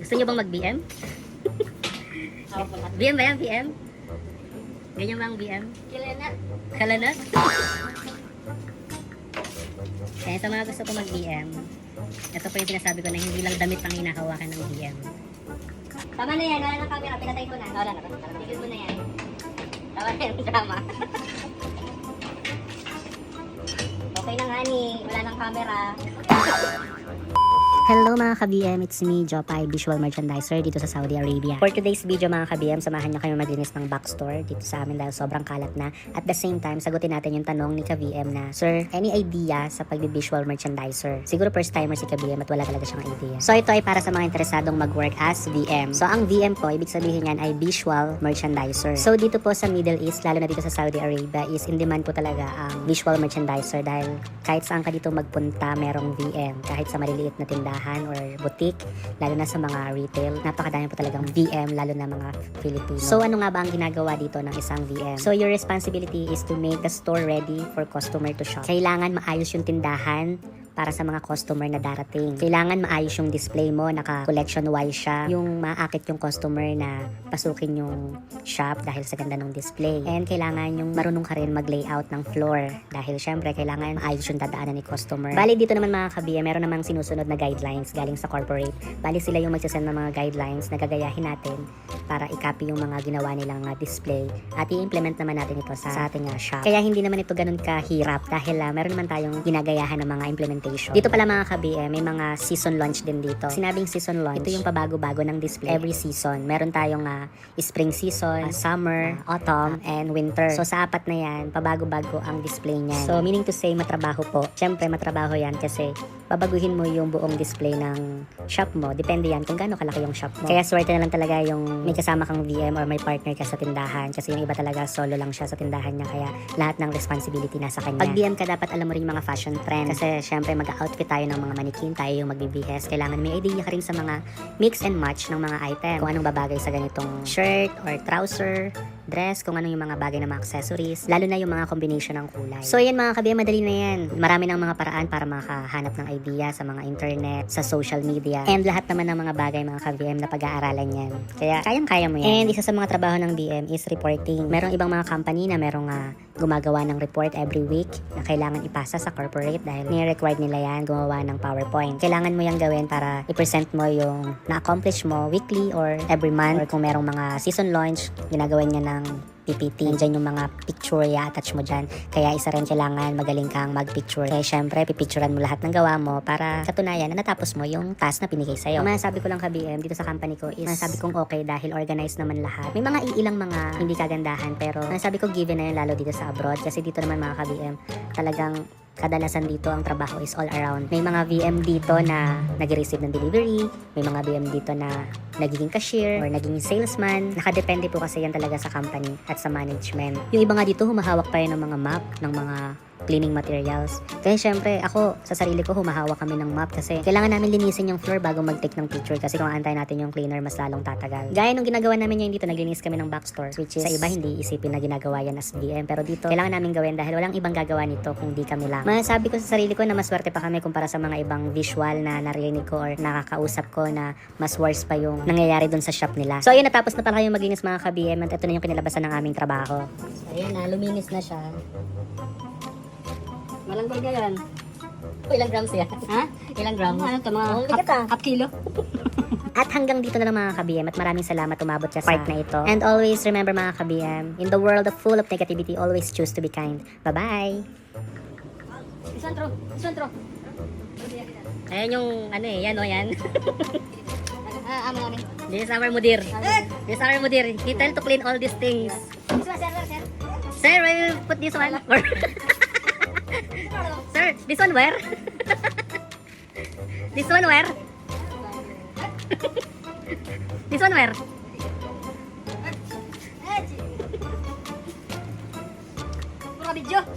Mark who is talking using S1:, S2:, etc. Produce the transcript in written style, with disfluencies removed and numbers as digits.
S1: Gusto nyo bang mag-BM? BM ba yan? BM? Ganyan ba ang BM?
S2: Kilanat.
S1: Kalanat? Kaya sa mga gusto ko mag-BM, ito po yung sinasabi ko na hindi lang damit ang hinahawakan ng BM.
S2: Tama na yan, wala nang camera, pinatay ko na. Wala na, tigil mo na yan. Tama na yan, drama. Okay na nga ni, wala nang camera.
S1: Hello mga ka-BM, it's me, Jopay, Visual Merchandiser dito sa Saudi Arabia. For today's video mga ka-BM, samahan nyo kayo maglinis ng backstore dito sa amin dahil sobrang kalat na. At the same time, sagutin natin yung tanong ni ka-BM na, Sir, any idea sa pag-visual merchandiser? Siguro first timer si ka-BM at wala talaga siyang idea. So ito ay para sa mga interesadong mag-work as VM. So ang VM po, ibig sabihin yan ay visual merchandiser. So dito po sa Middle East, lalo na dito sa Saudi Arabia, is in demand po talaga ang visual merchandiser dahil kahit saan ka dito magpunta, merong VM. Kahit sa maliliit na tindahan or boutique, lalo na sa mga retail, napakadami po talagang VM, lalo na mga Filipino. So ano nga ba ang ginagawa dito ng isang VM? So your responsibility is to make the store ready for customer to shop. Kailangan maayos yung tindahan para sa mga customer na darating. Kailangan maayos yung display mo, naka-collection wise siya, yung maakit yung customer na pasukin yung shop dahil sa ganda ng display. And kailangan yung marunong ka rin mag-layout ng floor dahil syempre kailangan maayos yung dadaanan ni customer. Bali dito naman mga kabiya, meron namang sinusunod na guidelines galing sa corporate. Bali sila yung magsasend ng mga guidelines na gagayahin natin para i-copy yung mga ginawa nilang display at i-implement naman natin ito sa ating shop. Kaya hindi naman ito ganun kahirap dahil meron naman tayong ginagayahan ng mga implementation. Dito pala mga ka-BM, may mga season launch din dito. Sinabing season launch, ito yung pabago-bago ng display every season. Meron tayong spring season, summer, autumn, and winter. So sa apat na yan, pabago-bago ang display niyan. So meaning to say, matrabaho po. Siyempre, matrabaho yan kasi babaguhin mo yung buong display ng shop mo. Depende yan kung gaano kalaki yung shop mo. Kaya swerte na lang talaga yung may kasama kang VM or may partner ka sa tindahan. Kasi yung iba talaga solo lang siya sa tindahan niya. Kaya lahat ng responsibility nasa kanya. Pag VM ka, dapat alam mo rin yung mga fashion trend. Kasi syempre mag-outfit tayo ng mga mannequin, tayo yung magbibihes. Kailangan may idea ka rin sa mga mix and match ng mga item. Kung anong babagay sa ganitong shirt or trouser, dress, kung ano yung mga bagay ng mga accessories, lalo na yung mga combination ng kulay. So yan mga kabiyang, madali na yan. Marami ng mga paraan para makahanap ng idea sa mga internet, sa social media, and lahat naman ng mga bagay mga ka-BM na pag-aaralan yan. Kaya kayang-kaya mo yan. And isa sa mga trabaho ng BM is reporting. Merong ibang mga company na merong gumagawa ng report every week na kailangan ipasa sa corporate dahil ni-required nila yan gumawa ng PowerPoint. Kailangan mo yan gawin para i-present mo yung na-accomplish mo weekly or every month, or kung merong mga season launch, ginagawa niya ng PPT. Diyan yung mga picture i-attach mo dyan. Kaya isa rin kailangan magaling kang mag-picture. Kaya syempre, pipicturean mo lahat ng gawa mo para katunayan na natapos mo yung task na pinigay sa'yo. Masasabi ko lang ka-BM dito sa company ko is masasabi kong okay dahil organized naman lahat. May mga iilang mga hindi kagandahan pero masasabi ko given na yun lalo dito sa abroad. Kasi dito naman mga ka-BM talagang kadalasan dito ang trabaho is all around. May mga VM dito na nag-receive ng delivery, may mga VM dito na nagiging cashier or naging salesman. Nakadepende po kasi yan talaga sa company at sa management. Yung iba nga dito humahawak pa yun ng mga map, ng mga cleaning materials. Kaya syempre, ako, sa sarili ko, humahawak kami ng map kasi kailangan namin linisin yung floor bago mag-take ng picture kasi kung antay natin yung cleaner, mas lalong tatagal. Gaya nung ginagawa namin ngayon dito, naglinis kami ng backstore, which is sa iba hindi isipin na ginagawa yan as VM. Pero dito, kailangan namin gawin dahil walang ibang gagawa nito kung di kami lang. Masasabi ko sa sarili ko na maswerte pa kami kumpara sa mga ibang visual na narinig ko or nakakausap ko na mas worse pa yung nangyayari dun sa shop nila. So ayun, natapos na pala kayong maglinis mga ka-BM at ito na yung kinalabasan ng aming trabaho. So ayun na, luminis na siya. Malanggol ka yan. Ilang grams yan? Ha? Ilang grams? Ano ito, mga half kilo? At hanggang dito na lang mga ka-BM at maraming salamat umabot ka sa part na ito. And always remember mga ka-BM, in the world of full of negativity, always choose to be kind. Bye-bye! Isantro! Ayan yung ano yan o yan. This is our mudir. This is our mudir. He tell to clean all these things. Sir, will you put this one? Or Sir, this one where? This one where? This one where? Pura video.